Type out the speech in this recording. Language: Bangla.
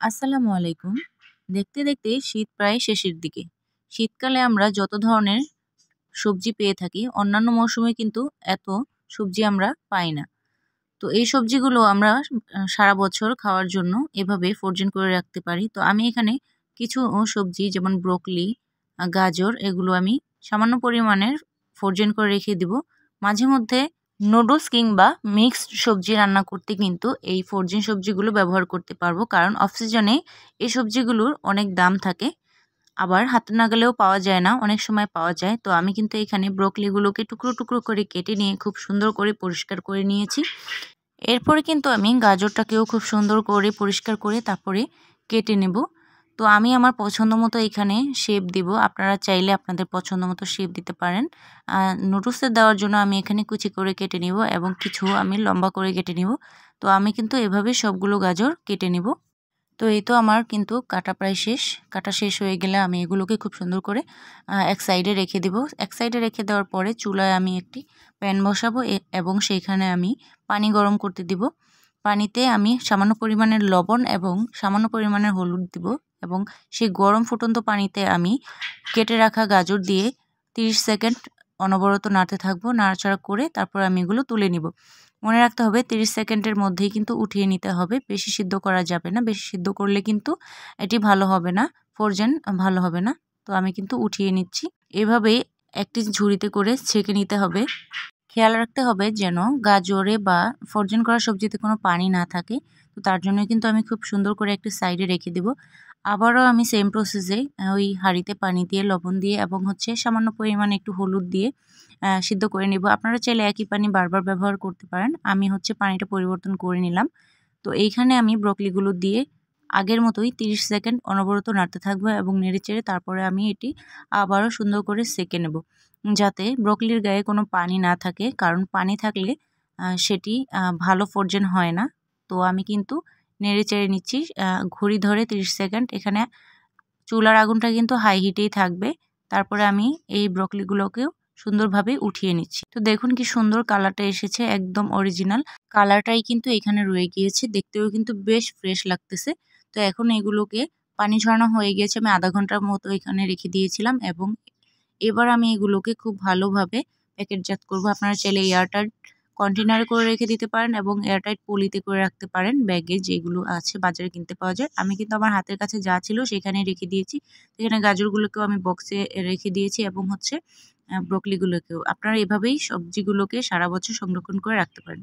আসসালামু আলাইকুম। দেখতে দেখতে শীত প্রায় শেষের দিকে। শীতকালে আমরা যত ধরনের সবজি পেয়ে থাকি, অন্যান্য মৌসুমে কিন্তু এত সবজি আমরা পাই না। তো এই সবজিগুলো আমরা সারা বছর খাওয়ার জন্য এভাবে ফ্রোজেন করে রাখতে পারি। তো আমি এখানে কিছু সবজি যেমন ব্রোকলি, গাজর এগুলো আমি সামান্য পরিমাণের ফ্রোজেন করে রেখে দিব। মাঝে মধ্যে নুডলস কিংবা মিক্সড সবজি রান্না করতে কিন্তু এই ফ্রোজেন সবজিগুলো ব্যবহার করতে পারবো। কারণ অফ সিজনে এই সবজিগুলোর অনেক দাম থাকে। আবার হাতের নাগালেও পাওয়া যায় না, অনেক সময় পাওয়া যায়। তো আমি কিন্তু এখানে ব্রোকলিগুলোকে টুকরো, টুকরো করে কেটে নিয়ে খুব সুন্দর করে পরিষ্কার করে নিয়েছি। এরপরে কিন্তু আমি গাজরটাকেও খুব সুন্দর করে পরিষ্কার করে তারপরে কেটে নেব। তো আমি আমার পছন্দ মতো এখানে শেপ দিব। আপনারা চাইলে আপনাদের পছন্দ মতো শেপ দিতে পারেন। নুডলসে দেওয়ার জন্য আমি এখানে কুচি করে কেটে নিব এবং কিছু আমি লম্বা করে কেটে নিব। তো আমি কিন্তু এভাবে সবগুলো গাজর কেটে নিব। তো এই তো আমার কিন্তু কাটা প্রায় শেষ। কাটা শেষ হয়ে গেলে আমি এগুলোকে খুব সুন্দর করে এক সাইডে রেখে দিব। এক সাইডে রেখে দেওয়ার পরে চুলায় আমি একটি প্যান বসাবো এবং সেইখানে আমি পানি গরম করতে দিব। পানিতে আমি সামান্য পরিমাণের লবণ এবং সামান্য পরিমাণের হলুদ দিব এবং সেই গরম ফুটন্ত পানিতে আমি কেটে রাখা গাজর দিয়ে 30 সেকেন্ড অনবরত নাড়তে থাকবো। নাড়াচাড়া করে তারপর আমি এগুলো তুলে নিব। মনে রাখতে হবে 30 সেকেন্ডের মধ্যেই কিন্তু উঠিয়ে নিতে হবে। বেশি সিদ্ধ করা যাবে না। বেশি সিদ্ধ করলে কিন্তু এটি ভালো হবে না, ফ্রোজেন ভালো হবে না। তো আমি কিন্তু উঠিয়ে নিচ্ছি। এভাবেই একটি ঝুড়িতে করে ছেঁকে নিতে হবে। খেয়াল রাখতে হবে যেন গাজরে বা ফ্রোজেন করা সবজিতে কোনো পানি না থাকে। তো তার জন্য কিন্তু আমি খুব সুন্দর করে একটি সাইডে রেখে দেব। আবারও আমি সেম প্রসেসে ওই হাঁড়িতে পানি দিয়ে লবণ দিয়ে এবং সামান্য পরিমাণে একটু হলুদ দিয়ে সিদ্ধ করে নেব। আপনারা চাইলে একই পানি বারবার ব্যবহার করতে পারেন। আমি পানিটা পরিবর্তন করে নিলাম। তো এইখানে আমি ব্রকলিগুলো দিয়ে আগের মতোই 30 সেকেন্ড অনবরত নাড়তে থাকবো এবং নেড়েচেড়ে তারপরে আমি এটি আবারও সুন্দর করে সেঁকে নেব। যাতে ব্রকলির গায়ে কোনো পানি না থাকে, কারণ পানি থাকলে সেটি ভালো ফ্রোজেন হয় না। তো আমি কিন্তু নেড়েচেড়ে নিচ্ছি ঘড়ি ধরে 30 সেকেন্ড। এখানে চুলার আগুনটা কিন্তু হাই হিটেই থাকবে। তারপরে আমি এই ব্রকলিগুলোকেও সুন্দরভাবে উঠিয়ে নিচ্ছি। তো দেখুন কি সুন্দর কালারটা এসেছে, একদম অরিজিনাল কালারটাই কিন্তু এখানে রয়ে গিয়েছে। দেখতেও কিন্তু বেশ ফ্রেশ লাগতেছে। তো এখন এগুলোকে পানি ঝরানো হয়ে গিয়েছে। আমি আধা ঘন্টার মতো এখানে রেখে দিয়েছিলাম এবং এবার আমি এগুলোকে খুব ভালোভাবে প্যাকেটজাত করব। আপনারা চাইলে এয়ারটাইট কন্টেনারে করে রেখে দিতে পারেন এবং এয়ারটাইট পলিতে করে রাখতে পারেন, ব্যাগে যেগুলো আছে বাজারে কিনতে পাওয়া যায়। আমি কিন্তু আমার হাতের কাছে যা ছিল সেখানেই রেখে দিয়েছি। এখানে গাজরগুলোকেও আমি বক্সে রেখে দিয়েছি এবং ব্রকলিগুলোকেও। আপনারা এভাবেই সবজিগুলোকে সারা বছর সংরক্ষণ করে রাখতে পারেন।